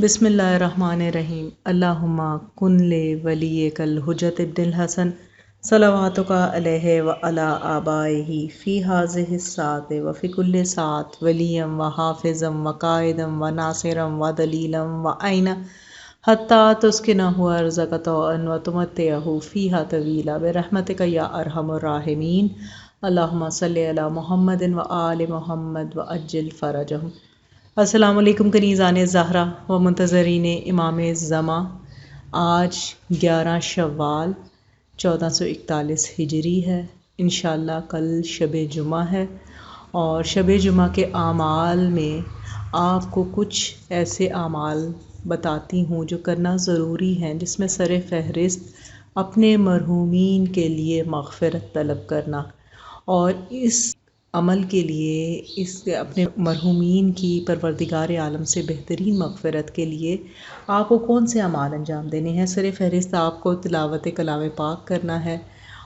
بسم اللہ الرحمن الرحیم اللہم کن لے ولیک الحجت ابن الحسن صلواتک علیہ وعلی آبائہ فی ہذہ الساعۃ وفی کل ساعۃ ولیا وحافظا وقائدا وناصرا ودلیلا وعینا حتی تسکنہ ارضک طوعا وتمتعہ فیہا طویلا برحمتک یا ارحم الراحمین اللہم صلی علی محمد وآل محمد وعجل فرجہم۔ السلام علیکم کنیزان زہرا و منتظرین امام زماں۔ آج 11 شوال 1441 ہجری ہے۔ انشاءاللہ کل شب جمعہ ہے، اور شب جمعہ کے اعمال میں آپ کو کچھ ایسے اعمال بتاتی ہوں جو کرنا ضروری ہیں، جس میں سر فہرست اپنے مرحومین کے لیے مغفرت طلب کرنا، اور اس عمل کے لیے اپنے مرحومین کی پروردگار عالم سے بہترین مغفرت کے لیے آپ کو کون سے اعمال انجام دینے ہیں۔ سر فہرست آپ کو تلاوت کلام پاک کرنا ہے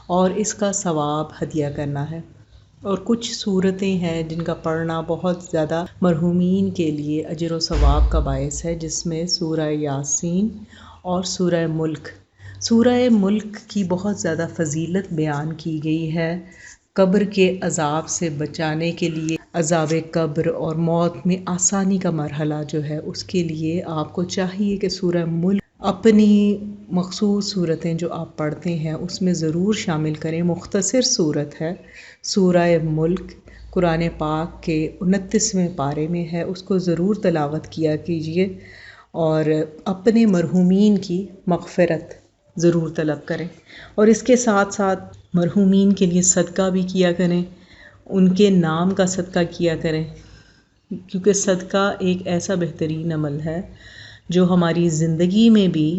اور اس کا ثواب ہدیہ کرنا ہے، اور کچھ صورتیں ہیں جن کا پڑھنا بہت زیادہ مرحومین کے لیے اجر و ثواب کا باعث ہے، جس میں سورہ یاسین اور سورہ ملک۔ سورہ ملک کی بہت زیادہ فضیلت بیان کی گئی ہے، قبر کے عذاب سے بچانے کے لیے، عذاب قبر اور موت میں آسانی کا مرحلہ جو ہے اس کے لیے آپ کو چاہیے کہ سورہ ملک اپنی مخصوص صورتیں جو آپ پڑھتے ہیں اس میں ضرور شامل کریں۔ مختصر صورت ہے سورہ ملک، قرآن پاک کے 29ویں پارے میں ہے، اس کو ضرور تلاوت کیا کیجیے اور اپنے مرحومین کی مغفرت ضرور طلب کریں، اور اس کے ساتھ ساتھ مرحومین کے لیے صدقہ بھی کیا کریں، ان کے نام کا صدقہ کیا کریں، کیونکہ صدقہ ایک ایسا بہترین عمل ہے جو ہماری زندگی میں بھی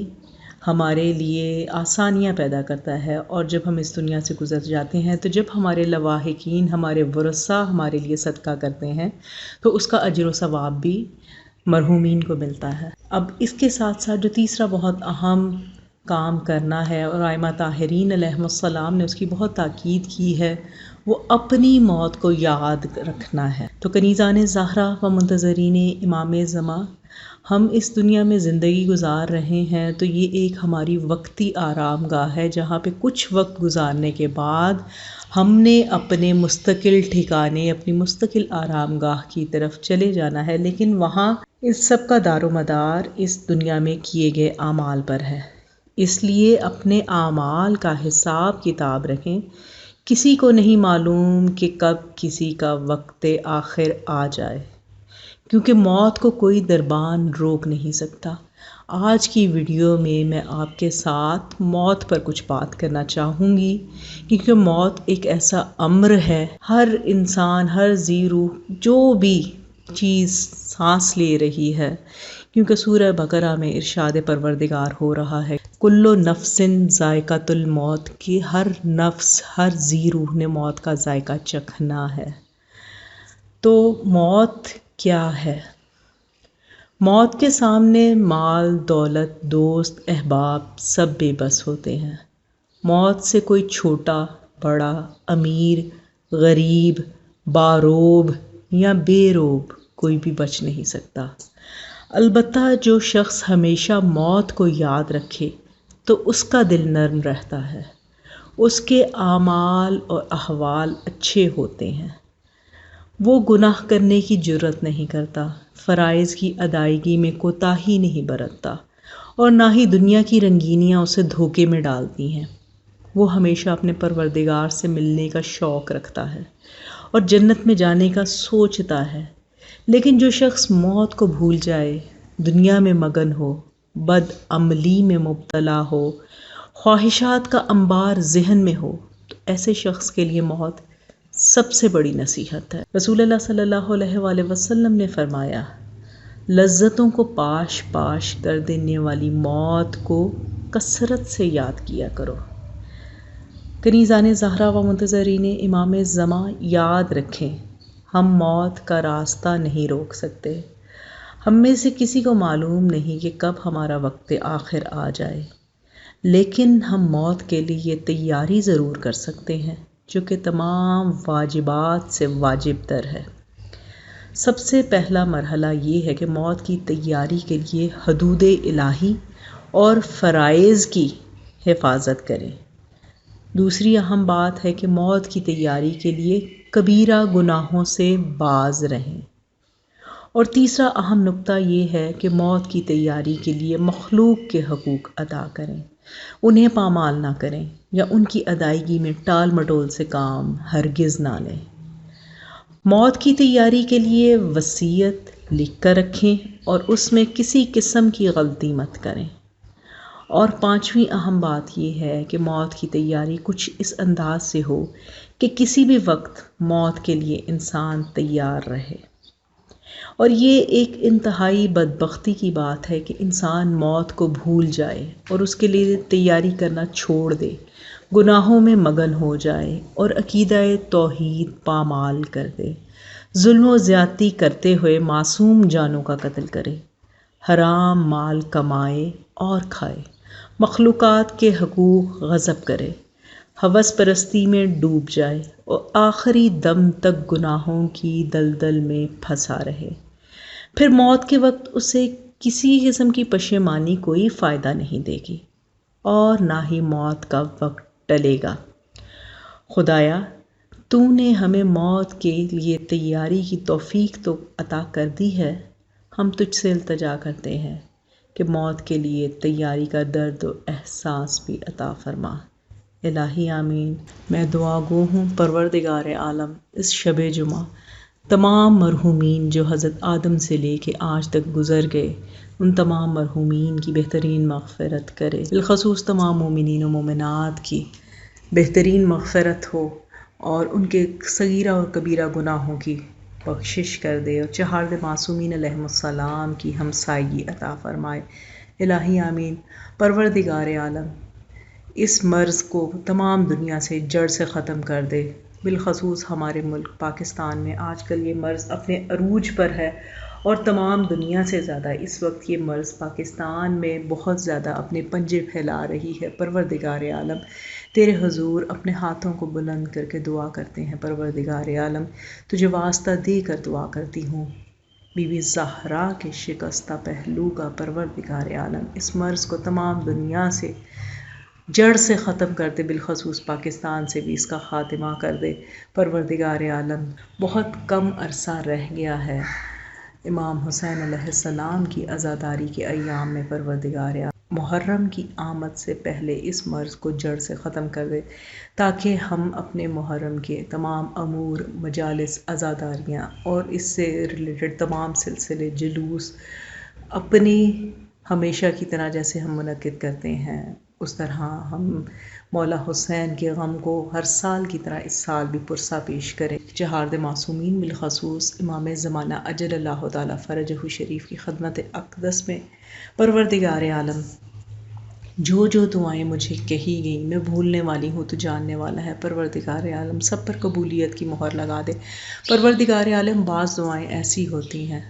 ہمارے لیے آسانیاں پیدا کرتا ہے، اور جب ہم اس دنیا سے گزر جاتے ہیں تو جب ہمارے لواحقین، ہمارے ورثاء ہمارے لیے صدقہ کرتے ہیں تو اس کا اجر و ثواب بھی مرحومین کو ملتا ہے۔ اب اس کے ساتھ ساتھ جو تیسرا بہت اہم کام کرنا ہے، اور ائمہ طاہرین علیہم السلام نے اس کی بہت تاکید کی ہے، وہ اپنی موت کو یاد رکھنا ہے۔ تو کنیزان زہرا و منتظرین امام زماں، ہم اس دنیا میں زندگی گزار رہے ہیں تو یہ ایک ہماری وقتی آرام گاہ ہے، جہاں پہ کچھ وقت گزارنے کے بعد ہم نے اپنے مستقل ٹھکانے، اپنی مستقل آرام گاہ کی طرف چلے جانا ہے، لیکن وہاں اس سب کا دار و مدار اس دنیا میں کیے گئے اعمال پر ہے۔ اس لیے اپنے اعمال کا حساب کتاب رکھیں۔ کسی کو نہیں معلوم کہ کب کسی کا وقت آخر آ جائے، کیونکہ موت کو کوئی دربان روک نہیں سکتا۔ آج کی ویڈیو میں میں آپ کے ساتھ موت پر کچھ بات کرنا چاہوں گی، کیونکہ موت ایک ایسا امر ہے، ہر انسان، ہر ذی روح، جو بھی چیز سانس لے رہی ہے، کیونکہ سورہ بقرہ میں ارشاد پروردگار ہو رہا ہے کل نفس ذائقۃ الموت، کہ ہر نفس، ہر ذی روح نے موت کا ذائقہ چکھنا ہے۔ تو موت کیا ہے؟ موت کے سامنے مال، دولت، دوست، احباب سب بے بس ہوتے ہیں۔ موت سے کوئی چھوٹا، بڑا، امیر، غریب، باروب یا بے روب کوئی بھی بچ نہیں سکتا۔ البتہ جو شخص ہمیشہ موت کو یاد رکھے تو اس کا دل نرم رہتا ہے، اس کے اعمال اور احوال اچھے ہوتے ہیں، وہ گناہ کرنے کی جرات نہیں کرتا، فرائض کی ادائیگی میں کوتاہی نہیں برتتا، اور نہ ہی دنیا کی رنگینیاں اسے دھوکے میں ڈالتی ہیں۔ وہ ہمیشہ اپنے پروردگار سے ملنے کا شوق رکھتا ہے اور جنت میں جانے کا سوچتا ہے۔ لیکن جو شخص موت کو بھول جائے، دنیا میں مگن ہو، بد عملی میں مبتلا ہو، خواہشات کا انبار ذہن میں ہو، تو ایسے شخص کے لیے موت سب سے بڑی نصیحت ہے۔ رسول اللہ صلی اللہ علیہ وآلہ وسلم نے فرمایا، لذتوں کو پاش پاش کر دینے والی موت کو کثرت سے یاد کیا کرو۔ کنیزان زہرا و منتظرین امام زماں، یاد رکھیں، ہم موت کا راستہ نہیں روک سکتے۔ ہم میں سے کسی کو معلوم نہیں کہ کب ہمارا وقت آخر آ جائے، لیکن ہم موت کے لیے تیاری ضرور کر سکتے ہیں، جو کہ تمام واجبات سے واجب تر ہے۔ سب سے پہلا مرحلہ یہ ہے کہ موت کی تیاری کے لیے حدود الہی اور فرائض کی حفاظت کریں۔ دوسری اہم بات ہے کہ موت کی تیاری کے لیے کبیرہ گناہوں سے باز رہیں۔ اور تیسرا اہم نقطہ یہ ہے کہ موت کی تیاری کے لیے مخلوق کے حقوق ادا کریں، انہیں پامال نہ کریں یا ان کی ادائیگی میں ٹال مٹول سے کام ہرگز نہ لیں۔ موت کی تیاری کے لیے وصیت لکھ کر رکھیں اور اس میں کسی قسم کی غلطی مت کریں۔ اور پانچویں اہم بات یہ ہے کہ موت کی تیاری کچھ اس انداز سے ہو کہ کسی بھی وقت موت کے لیے انسان تیار رہے۔ اور یہ ایک انتہائی بدبختی کی بات ہے کہ انسان موت کو بھول جائے اور اس کے لیے تیاری کرنا چھوڑ دے، گناہوں میں مگن ہو جائے اور عقیدہ توحید پامال کر دے، ظلم و زیادتی کرتے ہوئے معصوم جانوں کا قتل کرے، حرام مال کمائے اور کھائے، مخلوقات کے حقوق غصب کرے، ہوس پرستی میں ڈوب جائے اور آخری دم تک گناہوں کی دلدل میں پھنسا رہے۔ پھر موت کے وقت اسے کسی قسم کی پشیمانی کوئی فائدہ نہیں دے گی اور نہ ہی موت کا وقت ٹلے گا۔ خدایا، تو نے ہمیں موت کے لیے تیاری کی توفیق تو عطا کر دی ہے، ہم تجھ سے التجا کرتے ہیں کہ موت کے لیے تیاری کا درد و احساس بھی عطا فرما۔ الہی آمین۔ میں دعا گو ہوں پروردگار عالم، اس شب جمعہ تمام مرحومین جو حضرت آدم سے لے کے آج تک گزر گئے، ان تمام مرحومین کی بہترین مغفرت کرے، بالخصوص تمام مومنین و مومنات کی بہترین مغفرت ہو اور ان کے صغیرہ اور کبیرہ گناہوں کی بخشش کر دے اور چہارد معصومین علیہم السلام کی ہمسائیگی عطا فرمائے۔ الہی آمین۔ پروردگار عالم، اس مرض کو تمام دنیا سے جڑ سے ختم کر دے، بالخصوص ہمارے ملک پاکستان میں آج کل یہ مرض اپنے عروج پر ہے اور تمام دنیا سے زیادہ اس وقت یہ مرض پاکستان میں بہت زیادہ اپنے پنجے پھیلا رہی ہے۔ پروردگار عالم، تیرے حضور اپنے ہاتھوں کو بلند کر کے دعا کرتے ہیں۔ پروردگار عالم، تجھے واسطہ دے کر دعا کرتی ہوں بی بی زہرا کے شکستہ پہلو کا۔ پروردگار عالم، اس مرض کو تمام دنیا سے جڑ سے ختم کر دے، بالخصوص پاکستان سے بھی اس کا خاتمہ کر دے۔ پروردگار عالم، بہت کم عرصہ رہ گیا ہے امام حسین علیہ السلام کی عزاداری کے ایام میں۔ پروردگار عالم، محرم کی آمد سے پہلے اس مرض کو جڑ سے ختم کر دے تاکہ ہم اپنے محرم کے تمام امور، مجالس، عزاداریاں اور اس سے ریلیٹڈ تمام سلسلے، جلوس اپنی ہمیشہ کی طرح جیسے ہم منعقد کرتے ہیں اس طرح ہم مولا حسین کے غم کو ہر سال کی طرح اس سال بھی پرسہ پیش کریں۔ چہارد معصومین بالخصوص امام زمانہ اجل اللہ تعالیٰ فرجہ شریف کی خدمت اقدس میں پروردگار عالم، جو دعائیں مجھے کہی گئیں، میں بھولنے والی ہوں تو جاننے والا ہے۔ پروردگار عالم، سب پر قبولیت کی مہر لگا دے۔ پروردگار عالم، بعض دعائیں ایسی ہوتی ہیں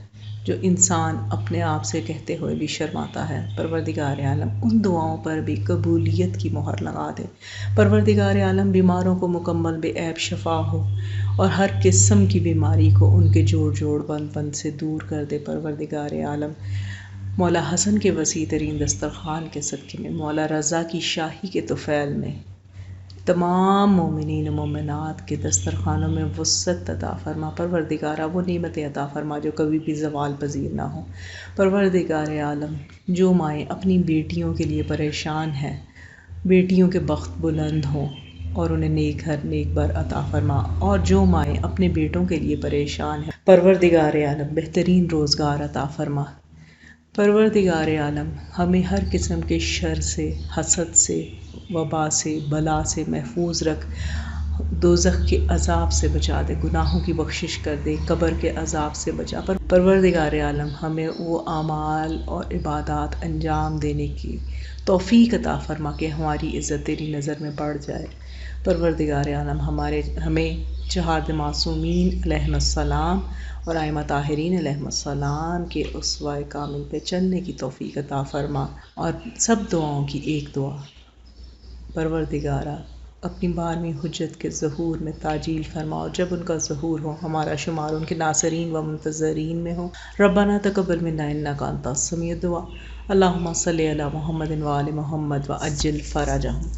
جو انسان اپنے آپ سے کہتے ہوئے بھی شرماتا ہے۔ پروردگار عالم، ان دعاؤں پر بھی قبولیت کی مہر لگا دے۔ پروردگار عالم، بیماروں کو مکمل بے عیب شفا ہو اور ہر قسم کی بیماری کو ان کے جوڑ بند سے دور کر دے۔ پروردگار عالم، مولا حسن کے وسیع ترین دسترخوان کے صدقے میں، مولا رضا کی شاہی کے طفیل میں، تمام مومنین و مومنات کے دسترخوانوں میں وسعت عطا فرما۔ پروردگارہ، وہ نعمت عطا فرما جو کبھی بھی زوال پذیر نہ ہو۔ پروردگار عالم، جو مائیں اپنی بیٹیوں کے لیے پریشان ہیں، بیٹیوں کے بخت بلند ہوں اور انہیں نیک گھر نیک بر عطا فرما، اور جو مائیں اپنے بیٹوں کے لیے پریشان ہیں، پروردگار عالم بہترین روزگار عطا فرما۔ پروردگار عالم، ہمیں ہر قسم کے شر سے، حسد سے، وبا سے، بلا سے محفوظ رکھ، دوزخ کے عذاب سے بچا دے، گناہوں کی بخشش کر دے، قبر کے عذاب سے بچا۔ پروردگار عالم، ہمیں وہ اعمال اور عبادات انجام دینے کی توفیق عطا فرما کہ ہماری عزت تیری نظر میں بڑھ جائے۔ پروردگار عالم، ہمیں چہارد معصومین علیہم السلام اور ائمہ طاہرین علیہم السلام کے اسوہ کامل پہ چلنے کی توفیق عطا فرما۔ اور سب دعاؤں کی ایک دعا، پروردگارہ اپنی 12ویں حجت کے ظہور میں تعجیل فرماؤ، جب ان کا ظہور ہو ہمارا شمار ان کے ناصرین و منتظرین میں ہو۔ ربنا تقبل منا انک انت السمیع الدعاء۔ اللہم صلی علی محمد و آل محمد وعجل فرجہم۔